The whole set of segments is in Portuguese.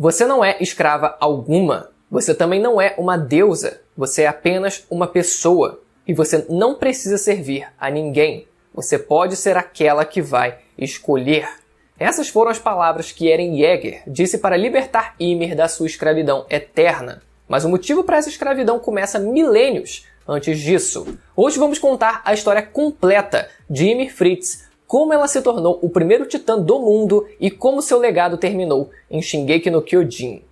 Você não é escrava alguma. Você também não é uma deusa. Você é apenas uma pessoa. E você não precisa servir a ninguém. Você pode ser aquela que vai escolher. Essas foram as palavras que Eren Yeager disse para libertar Ymir da sua escravidão eterna. Mas o motivo para essa escravidão começa milênios antes disso. Hoje vamos contar a história completa de Ymir Fritz, como ela se tornou o primeiro titã do mundo e como seu legado terminou em Shingeki no Kyojin.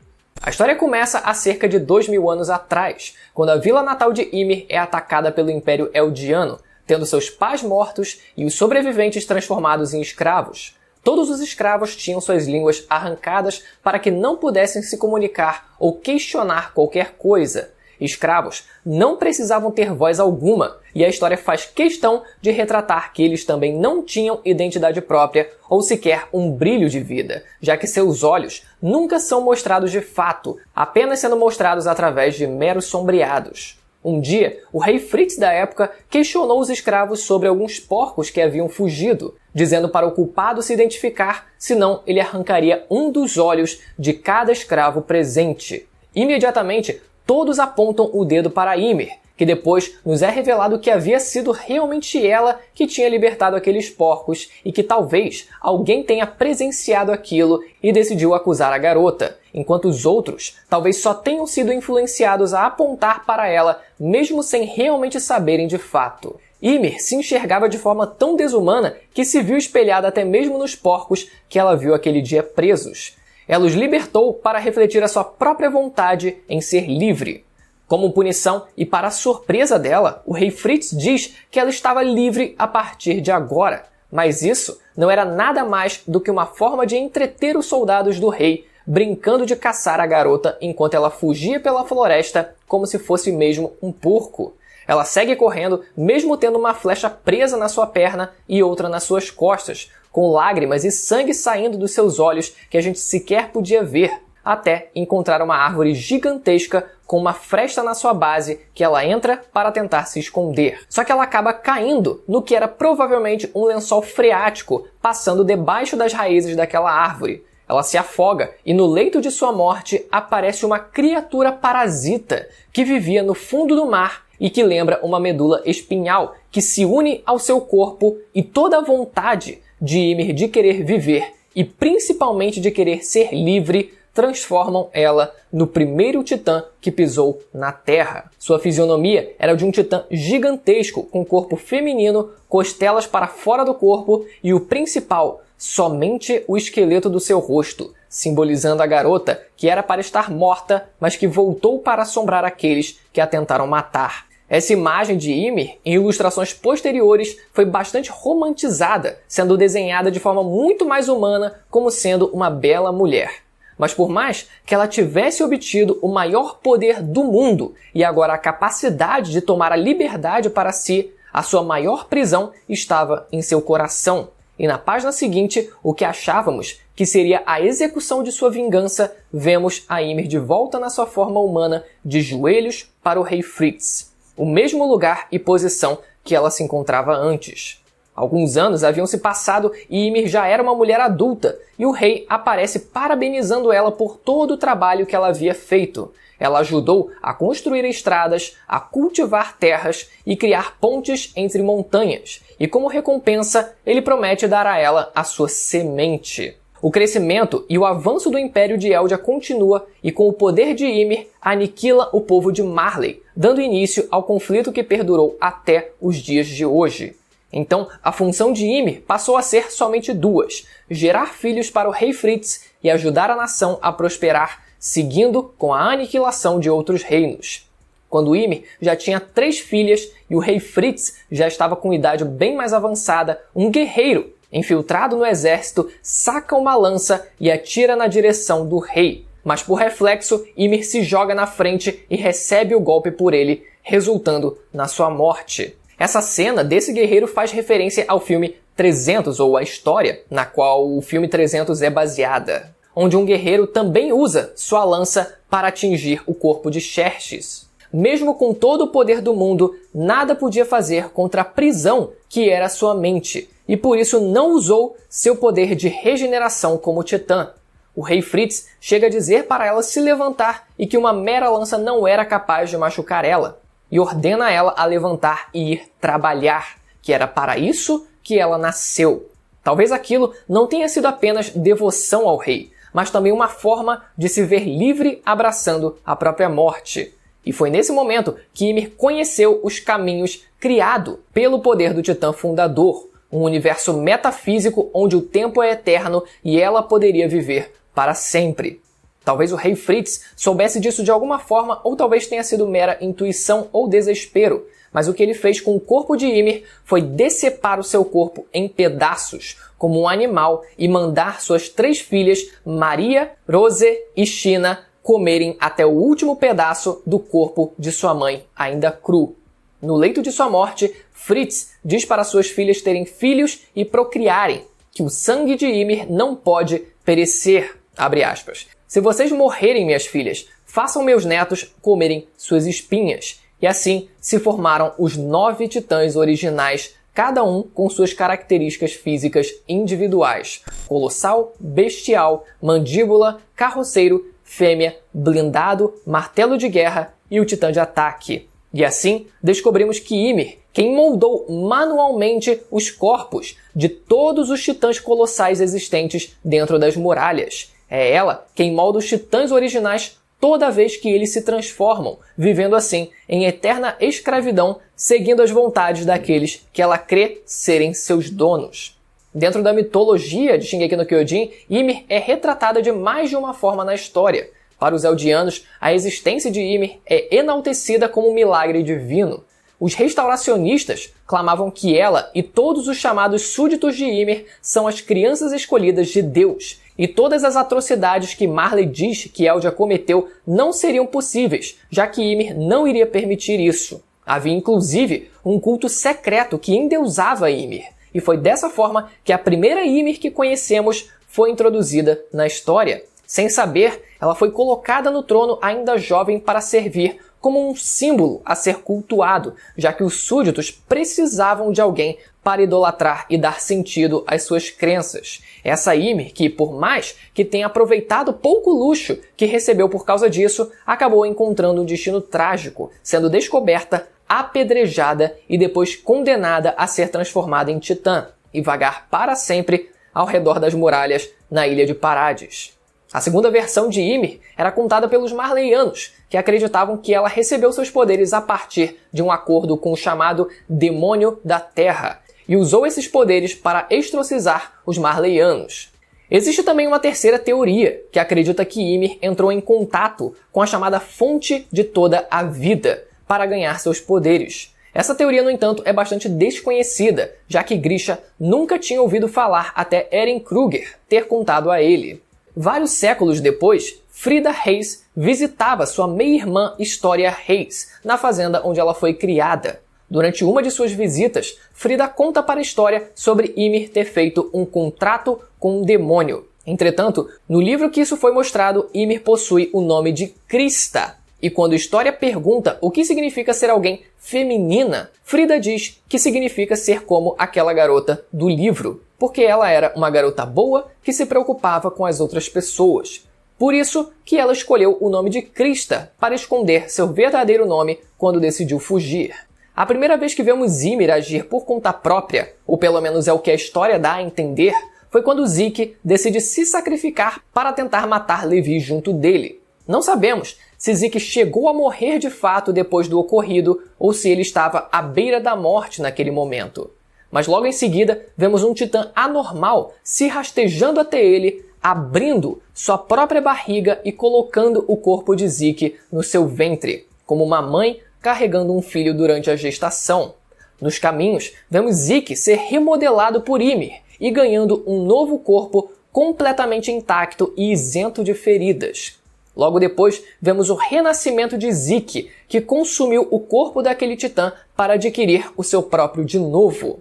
A história começa há cerca de 2000 anos atrás, quando a vila natal de Ymir é atacada pelo Império Eldiano, tendo seus pais mortos e os sobreviventes transformados em escravos. Todos os escravos tinham suas línguas arrancadas para que não pudessem se comunicar ou questionar qualquer coisa. Escravos não precisavam ter voz alguma, e a história faz questão de retratar que eles também não tinham identidade própria ou sequer um brilho de vida, já que seus olhos nunca são mostrados de fato, apenas sendo mostrados através de meros sombreados. Um dia, o rei Fritz da época questionou os escravos sobre alguns porcos que haviam fugido, dizendo para o culpado se identificar, senão ele arrancaria um dos olhos de cada escravo presente. Imediatamente, todos apontam o dedo para Ymir, que depois nos é revelado que havia sido realmente ela que tinha libertado aqueles porcos e que talvez alguém tenha presenciado aquilo e decidiu acusar a garota, enquanto os outros talvez só tenham sido influenciados a apontar para ela, mesmo sem realmente saberem de fato. Ymir se enxergava de forma tão desumana que se viu espelhada até mesmo nos porcos que ela viu aquele dia presos. Ela os libertou para refletir a sua própria vontade em ser livre. Como punição e para a surpresa dela, o rei Fritz diz que ela estava livre a partir de agora. Mas isso não era nada mais do que uma forma de entreter os soldados do rei, brincando de caçar a garota enquanto ela fugia pela floresta como se fosse mesmo um porco. Ela segue correndo, mesmo tendo uma flecha presa na sua perna e outra nas suas costas, com lágrimas e sangue saindo dos seus olhos que a gente sequer podia ver, até encontrar uma árvore gigantesca com uma fresta na sua base que ela entra para tentar se esconder. Só que ela acaba caindo no que era provavelmente um lençol freático passando debaixo das raízes daquela árvore. Ela se afoga e no leito de sua morte aparece uma criatura parasita que vivia no fundo do mar e que lembra uma medula espinhal que se une ao seu corpo, e toda a vontade de Ymir de querer viver e principalmente de querer ser livre transformam ela no primeiro titã que pisou na Terra. Sua fisionomia era de um titã gigantesco com corpo feminino, costelas para fora do corpo e o principal, somente o esqueleto do seu rosto, simbolizando a garota que era para estar morta, mas que voltou para assombrar aqueles que a tentaram matar. Essa imagem de Ymir, em ilustrações posteriores, foi bastante romantizada, sendo desenhada de forma muito mais humana como sendo uma bela mulher. Mas por mais que ela tivesse obtido o maior poder do mundo e agora a capacidade de tomar a liberdade para si, a sua maior prisão estava em seu coração. E na página seguinte, o que achávamos que seria a execução de sua vingança, vemos a Ymir de volta na sua forma humana, de joelhos para o rei Fritz, o mesmo lugar e posição que ela se encontrava antes. Alguns anos haviam se passado e Ymir já era uma mulher adulta, e o rei aparece parabenizando ela por todo o trabalho que ela havia feito. Ela ajudou a construir estradas, a cultivar terras e criar pontes entre montanhas, e como recompensa, ele promete dar a ela a sua semente. O crescimento e o avanço do Império de Eldia continua, e com o poder de Ymir, aniquila o povo de Marley, dando início ao conflito que perdurou até os dias de hoje. Então, a função de Ymir passou a ser somente duas: gerar filhos para o rei Fritz e ajudar a nação a prosperar, seguindo com a aniquilação de outros reinos. Quando Ymir já tinha 3 filhas e o rei Fritz já estava com idade bem mais avançada, um guerreiro, infiltrado no exército, saca uma lança e atira na direção do rei. Mas por reflexo, Ymir se joga na frente e recebe o golpe por ele, resultando na sua morte. Essa cena desse guerreiro faz referência ao filme 300, ou a história na qual o filme 300 é baseada, onde um guerreiro também usa sua lança para atingir o corpo de Xerxes. Mesmo com todo o poder do mundo, nada podia fazer contra a prisão que era sua mente, e por isso não usou seu poder de regeneração como titã. o rei Fritz chega a dizer para ela se levantar e que uma mera lança não era capaz de machucar ela, e ordena ela a levantar e ir trabalhar, que era para isso que ela nasceu. Talvez aquilo não tenha sido apenas devoção ao rei, mas também uma forma de se ver livre abraçando a própria morte. E foi nesse momento que Ymir conheceu os caminhos criados pelo poder do Titã Fundador, um universo metafísico onde o tempo é eterno e ela poderia viver para sempre. Talvez o rei Fritz soubesse disso de alguma forma, ou talvez tenha sido mera intuição ou desespero, mas o que ele fez com o corpo de Ymir foi decepar o seu corpo em pedaços, como um animal, e mandar suas 3 filhas, Maria, Rose e China, comerem até o último pedaço do corpo de sua mãe, ainda cru. No leito de sua morte, Fritz diz para suas filhas terem filhos e procriarem, que o sangue de Ymir não pode perecer, abre aspas. Se vocês morrerem, minhas filhas, façam meus netos comerem suas espinhas. E assim se formaram os 9 titãs originais, cada um com suas características físicas individuais: colossal, bestial, mandíbula, carroceiro, fêmea, blindado, martelo de guerra e o titã de ataque. E assim descobrimos que Ymir, quem moldou manualmente os corpos de todos os titãs colossais existentes dentro das muralhas. É ela quem molda os titãs originais toda vez que eles se transformam, vivendo assim em eterna escravidão, seguindo as vontades daqueles que ela crê serem seus donos. Dentro da mitologia de Shingeki no Kyojin, Ymir é retratada de mais de uma forma na história. Para os eldianos, a existência de Ymir é enaltecida como um milagre divino. Os restauracionistas clamavam que ela e todos os chamados súditos de Ymir são as crianças escolhidas de Deus, e todas as atrocidades que Marley diz que Eldia cometeu não seriam possíveis, já que Ymir não iria permitir isso. Havia inclusive um culto secreto que endeusava Ymir, e foi dessa forma que a primeira Ymir que conhecemos foi introduzida na história. Sem saber, ela foi colocada no trono ainda jovem para servir como um símbolo a ser cultuado, já que os súditos precisavam de alguém para idolatrar e dar sentido às suas crenças. Essa Ymir, que por mais que tenha aproveitado pouco luxo que recebeu por causa disso, acabou encontrando um destino trágico, sendo descoberta, apedrejada e depois condenada a ser transformada em titã e vagar para sempre ao redor das muralhas na ilha de Parades. A segunda versão de Ymir era contada pelos Marleyanos, que acreditavam que ela recebeu seus poderes a partir de um acordo com o chamado Demônio da Terra, e usou esses poderes para exorcizar os Marleyanos. Existe também uma terceira teoria, que acredita que Ymir entrou em contato com a chamada Fonte de Toda a Vida, para ganhar seus poderes. Essa teoria, no entanto, é bastante desconhecida, já que Grisha nunca tinha ouvido falar até Eren Kruger ter contado a ele. Vários séculos depois, Frida Reis visitava sua meia-irmã História Reis, na fazenda onde ela foi criada. Durante uma de suas visitas, Frida conta para a História sobre Ymir ter feito um contrato com um demônio. Entretanto, no livro que isso foi mostrado, Ymir possui o nome de Krista. E quando História pergunta o que significa ser alguém feminina, Frida diz que significa ser como aquela garota do livro, porque ela era uma garota boa que se preocupava com as outras pessoas. Por isso que ela escolheu o nome de Krista para esconder seu verdadeiro nome quando decidiu fugir. A primeira vez que vemos Ymir agir por conta própria, ou pelo menos é o que a história dá a entender, foi quando Zeke decide se sacrificar para tentar matar Levi junto dele. Não sabemos se Zeke chegou a morrer de fato depois do ocorrido ou se ele estava à beira da morte naquele momento. Mas logo em seguida, vemos um titã anormal se rastejando até ele, abrindo sua própria barriga e colocando o corpo de Zeke no seu ventre, como uma mãe carregando um filho durante a gestação. Nos caminhos, vemos Zeke ser remodelado por Ymir e ganhando um novo corpo completamente intacto e isento de feridas. Logo depois, vemos o renascimento de Zeke, que consumiu o corpo daquele titã para adquirir o seu próprio de novo.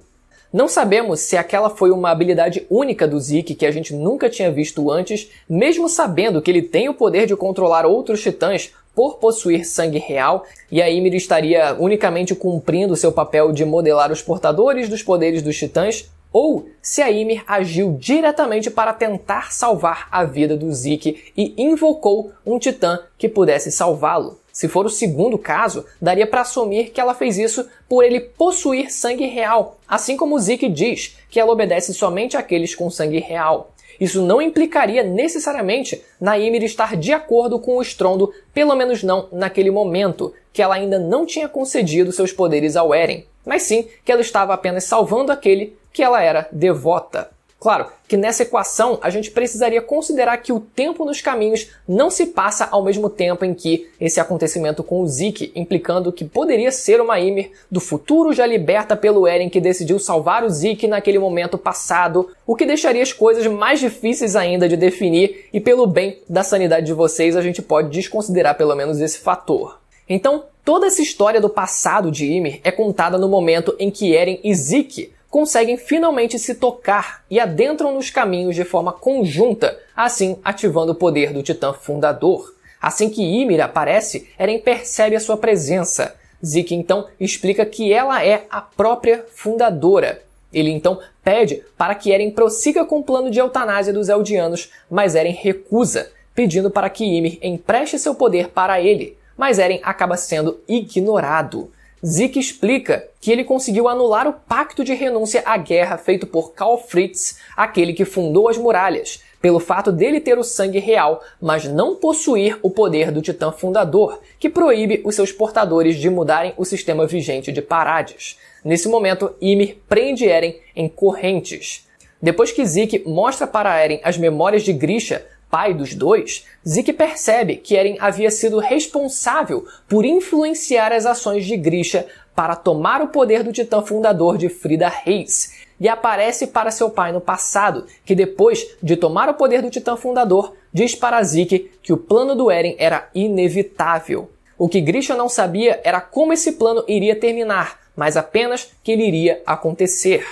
Não sabemos se aquela foi uma habilidade única do Zeke que a gente nunca tinha visto antes, mesmo sabendo que ele tem o poder de controlar outros titãs por possuir sangue real, e a Ymir estaria unicamente cumprindo seu papel de modelar os portadores dos poderes dos titãs, ou se a Ymir agiu diretamente para tentar salvar a vida do Zeke e invocou um titã que pudesse salvá-lo. Se for o segundo caso, daria para assumir que ela fez isso por ele possuir sangue real, assim como o Zeke diz que ela obedece somente àqueles com sangue real. Isso não implicaria necessariamente na Ymir estar de acordo com o estrondo, pelo menos não naquele momento, que ela ainda não tinha concedido seus poderes ao Eren, mas sim que ela estava apenas salvando aquele que ela era devota. Claro que nessa equação a gente precisaria considerar que o tempo nos caminhos não se passa ao mesmo tempo em que esse acontecimento com o Zeke, implicando que poderia ser uma Ymir do futuro já liberta pelo Eren que decidiu salvar o Zeke naquele momento passado, o que deixaria as coisas mais difíceis ainda de definir e pelo bem da sanidade de vocês a gente pode desconsiderar pelo menos esse fator. Então, toda essa história do passado de Ymir é contada no momento em que Eren e Zeke conseguem finalmente se tocar e adentram nos caminhos de forma conjunta, assim ativando o poder do Titã Fundador. Assim que Ymir aparece, Eren percebe a sua presença. Zeke então explica que ela é a própria Fundadora. Ele então pede para que Eren prossiga com o plano de eutanásia dos Eldianos, mas Eren recusa, pedindo para que Ymir empreste seu poder para ele, mas Eren acaba sendo ignorado. Zeke explica que ele conseguiu anular o pacto de renúncia à guerra feito por Karl Fritz, aquele que fundou as muralhas, pelo fato dele ter o sangue real, mas não possuir o poder do Titã Fundador, que proíbe os seus portadores de mudarem o sistema vigente de Parades. Nesse momento, Ymir prende Eren em correntes. Depois que Zeke mostra para Eren as memórias de Grisha, pai dos dois, Zeke percebe que Eren havia sido responsável por influenciar as ações de Grisha para tomar o poder do Titã Fundador de Frida Reis, e aparece para seu pai no passado, que depois de tomar o poder do Titã Fundador, diz para Zeke que o plano do Eren era inevitável. O que Grisha não sabia era como esse plano iria terminar, mas apenas que ele iria acontecer.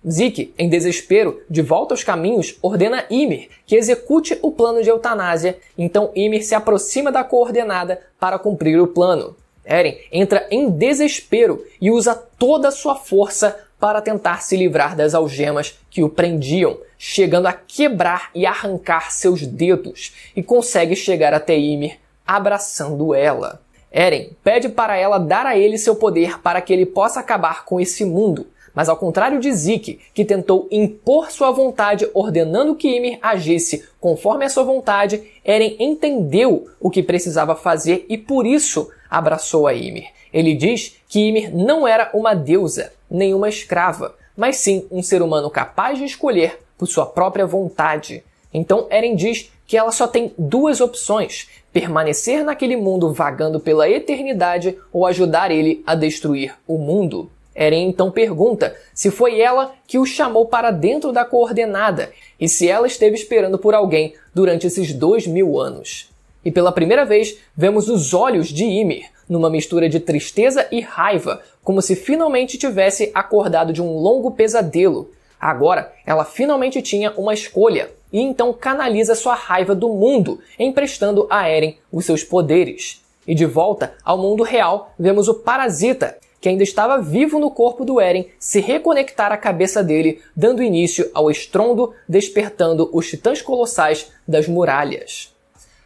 Zeke, em desespero, de volta aos caminhos, ordena Ymir que execute o plano de eutanásia, então Ymir se aproxima da coordenada para cumprir o plano. Eren entra em desespero e usa toda a sua força para tentar se livrar das algemas que o prendiam, chegando a quebrar e arrancar seus dedos, e consegue chegar até Ymir, abraçando ela. Eren pede para ela dar a ele seu poder para que ele possa acabar com esse mundo. Mas ao contrário de Zeke, que tentou impor sua vontade ordenando que Ymir agisse conforme a sua vontade, Eren entendeu o que precisava fazer e por isso abraçou a Ymir. Ele diz que Ymir não era uma deusa, nem uma escrava, mas sim um ser humano capaz de escolher por sua própria vontade. Então Eren diz que ela só tem duas opções: permanecer naquele mundo vagando pela eternidade ou ajudar ele a destruir o mundo. Eren então pergunta se foi ela que o chamou para dentro da coordenada e se ela esteve esperando por alguém durante esses 2000 anos. E pela primeira vez vemos os olhos de Ymir, numa mistura de tristeza e raiva, como se finalmente tivesse acordado de um longo pesadelo. Agora ela finalmente tinha uma escolha e então canaliza sua raiva do mundo, emprestando a Eren os seus poderes. E de volta ao mundo real vemos o Parasita, que ainda estava vivo no corpo do Eren, se reconectar à cabeça dele, dando início ao estrondo, despertando os titãs colossais das muralhas.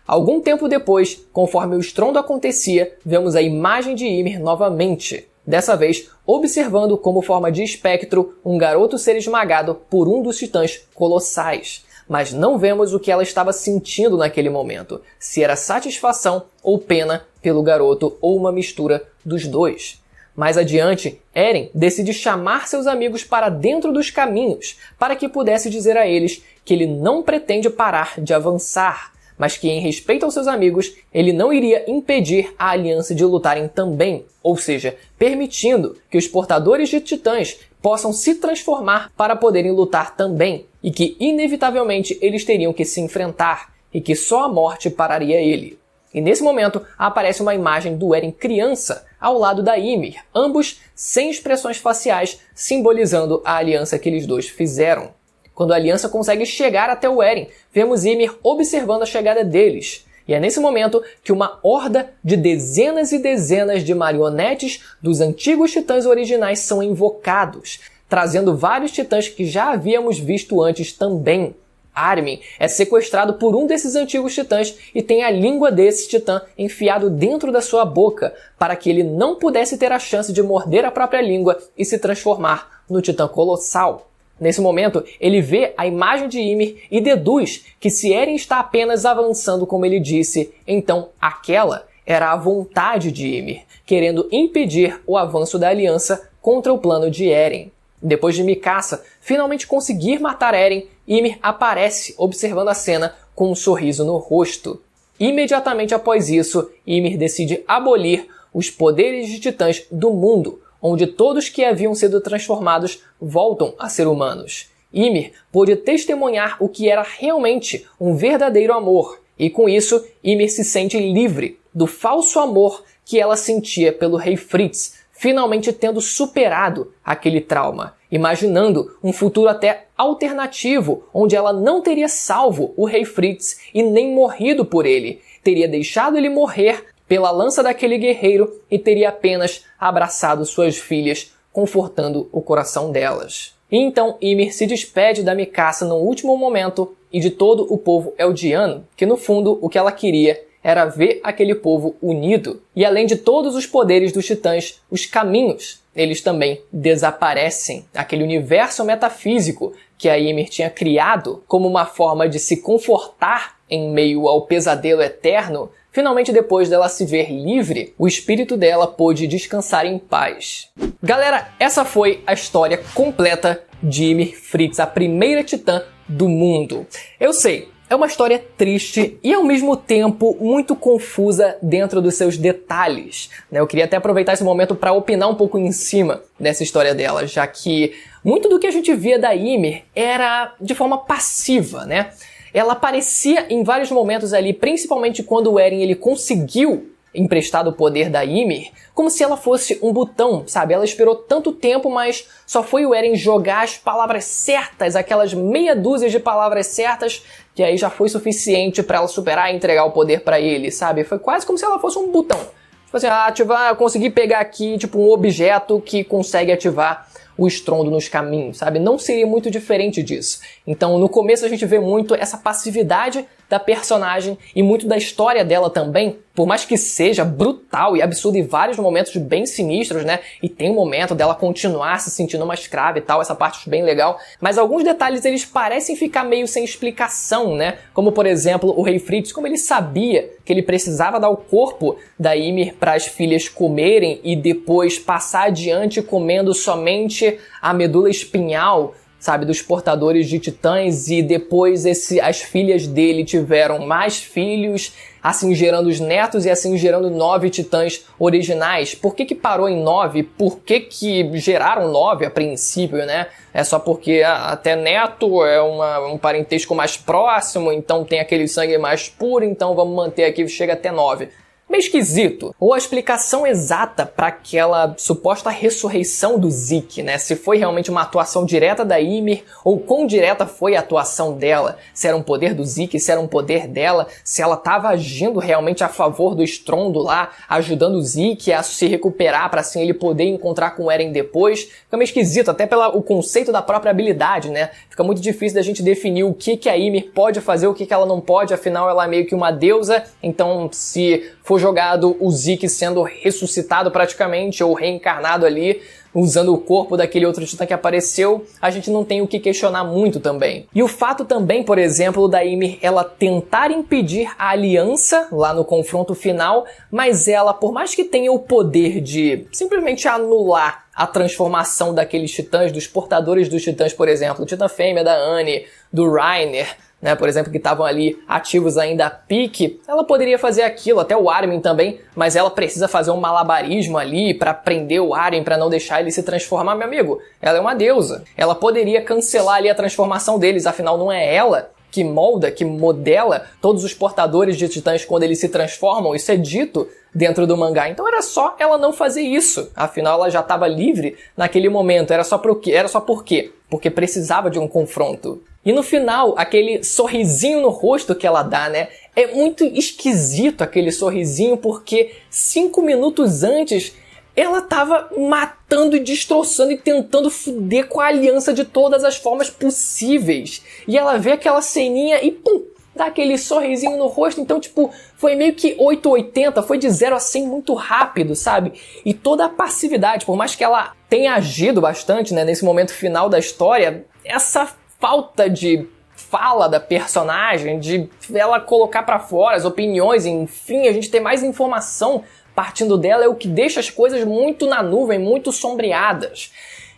Algum tempo depois, conforme o estrondo acontecia, vemos a imagem de Ymir novamente, dessa vez observando como forma de espectro um garoto ser esmagado por um dos titãs colossais. Mas não vemos o que ela estava sentindo naquele momento, se era satisfação ou pena pelo garoto ou uma mistura dos dois. Mais adiante, Eren decide chamar seus amigos para dentro dos caminhos, para que pudesse dizer a eles que ele não pretende parar de avançar, mas que em respeito aos seus amigos, ele não iria impedir a aliança de lutarem também, ou seja, permitindo que os portadores de titãs possam se transformar para poderem lutar também, e que inevitavelmente eles teriam que se enfrentar, e que só a morte pararia ele. E nesse momento aparece uma imagem do Eren criança ao lado da Ymir, ambos sem expressões faciais, simbolizando a aliança que eles dois fizeram. Quando a aliança consegue chegar até o Eren, vemos Ymir observando a chegada deles. E é nesse momento que uma horda de dezenas e dezenas de marionetes dos antigos titãs originais são invocados, trazendo vários titãs que já havíamos visto antes também. Armin é sequestrado por um desses antigos titãs e tem a língua desse titã enfiado dentro da sua boca para que ele não pudesse ter a chance de morder a própria língua e se transformar no titã colossal. Nesse momento, ele vê a imagem de Ymir e deduz que se Eren está apenas avançando como ele disse, então aquela era a vontade de Ymir, querendo impedir o avanço da aliança contra o plano de Eren. Depois de Mikasa finalmente conseguir matar Eren, Ymir aparece observando a cena com um sorriso no rosto. Imediatamente após isso, Ymir decide abolir os poderes de titãs do mundo, onde todos que haviam sido transformados voltam a ser humanos. Ymir pôde testemunhar o que era realmente um verdadeiro amor, e com isso, Ymir se sente livre do falso amor que ela sentia pelo rei Fritz, finalmente tendo superado aquele trauma, imaginando um futuro até alternativo, onde ela não teria salvo o rei Fritz e nem morrido por ele, teria deixado ele morrer pela lança daquele guerreiro e teria apenas abraçado suas filhas, confortando o coração delas. E então Ymir se despede da Mikasa no último momento e de todo o povo eldiano, que no fundo o que ela queria era ver aquele povo unido. E além de todos os poderes dos titãs, os caminhos, eles também desaparecem. Aquele universo metafísico que a Ymir tinha criado como uma forma de se confortar em meio ao pesadelo eterno, finalmente depois dela se ver livre, o espírito dela pôde descansar em paz. Galera, essa foi a história completa de Ymir Fritz, a primeira titã do mundo. Eu sei, é uma história triste e ao mesmo tempo muito confusa dentro dos seus detalhes, né? Eu queria até aproveitar esse momento para opinar um pouco em cima dessa história dela, já que muito do que a gente via da Ymir era de forma passiva, né? Ela aparecia em vários momentos ali, principalmente quando o Eren ele conseguiu emprestado o poder da Ymir, como se ela fosse um botão, sabe? Ela esperou tanto tempo, mas só foi o Eren jogar as palavras certas, aquelas meia dúzia de palavras certas, que aí já foi suficiente pra ela superar e entregar o poder pra ele, sabe? Foi quase como se ela fosse um botão. Tipo assim, ativar, eu consegui pegar aqui, tipo, um objeto que consegue ativar o estrondo nos caminhos, sabe? Não seria muito diferente disso. Então, no começo a gente vê muito essa passividade da personagem e muito da história dela também, por mais que seja brutal e absurdo em vários momentos bem sinistros, né? E tem um momento dela continuar se sentindo uma escrava e tal, essa parte acho bem legal. Mas alguns detalhes eles parecem ficar meio sem explicação, né? Como, por exemplo, o rei Fritz, como ele sabia que ele precisava dar o corpo da Ymir para as filhas comerem e depois passar adiante comendo somente a medula espinhal, sabe, dos portadores de titãs, e depois as filhas dele tiveram mais filhos, assim gerando os netos e assim gerando 9 titãs originais. Por que parou em 9? Por que geraram 9 a princípio, né? É só porque até neto é um parentesco mais próximo, então tem aquele sangue mais puro, então vamos manter aqui, chega até 9. Meio esquisito. Ou a explicação exata para aquela suposta ressurreição do Zeke, né? Se foi realmente uma atuação direta da Ymir, ou quão direta foi a atuação dela. Se era um poder do Zeke, se era um poder dela, se ela estava agindo realmente a favor do estrondo lá, ajudando o Zeke a se recuperar para assim ele poder encontrar com o Eren depois. Fica meio esquisito, até pelo conceito da própria habilidade, né? Fica muito difícil da gente definir o que a Ymir pode fazer, o que ela não pode, afinal ela é meio que uma deusa, então se for jogado o Zeke sendo ressuscitado praticamente, ou reencarnado ali, usando o corpo daquele outro titã que apareceu, a gente não tem o que questionar muito também. E o fato também, por exemplo, da Ymir ela tentar impedir a aliança lá no confronto final, mas ela, por mais que tenha o poder de simplesmente anular a transformação daqueles titãs, dos portadores dos titãs, por exemplo, o titã fêmea da Anne, do Reiner, né, por exemplo, que estavam ali ativos ainda a pique, ela poderia fazer aquilo, até o Armin também, mas ela precisa fazer um malabarismo ali pra prender o Armin, pra não deixar ele se transformar. Meu amigo, ela é uma deusa. Ela poderia cancelar ali a transformação deles, afinal não é ela que molda, que modela todos os portadores de titãs quando eles se transformam, isso é dito dentro do mangá. Então era só ela não fazer isso, afinal ela já estava livre naquele momento. Era só por quê? Porque precisava de um confronto. E no final, aquele sorrisinho no rosto que ela dá, né? É muito esquisito aquele sorrisinho, porque 5 minutos antes ela tava matando e destroçando e tentando foder com a aliança de todas as formas possíveis. E ela vê aquela ceninha e pum, dá aquele sorrisinho no rosto. Então, tipo, foi meio que 880, foi de 0 a 100 muito rápido, sabe? E toda a passividade, por mais que ela tenha agido bastante, né, nesse momento final da história, essa falta de fala da personagem, de ela colocar pra fora as opiniões, enfim, a gente ter mais informação partindo dela é o que deixa as coisas muito na nuvem, muito sombreadas.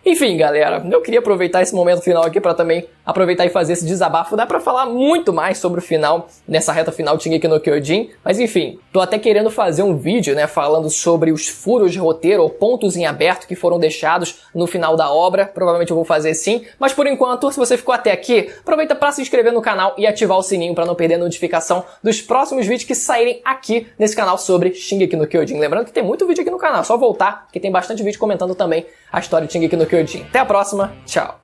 Enfim, galera, eu queria aproveitar esse momento final aqui para também aproveitar e fazer esse desabafo. Dá pra falar muito mais sobre o final, nessa reta final de Shingeki no Kyojin, mas enfim, tô até querendo fazer um vídeo, né, falando sobre os furos de roteiro ou pontos em aberto que foram deixados no final da obra. Provavelmente eu vou fazer sim, mas por enquanto, se você ficou até aqui, aproveita para se inscrever no canal e ativar o sininho para não perder a notificação dos próximos vídeos que saírem aqui nesse canal sobre Shingeki no Kyojin. Lembrando que tem muito vídeo aqui no canal, é só voltar, que tem bastante vídeo comentando também a história de Shingeki no Kyojin. Até a próxima, tchau!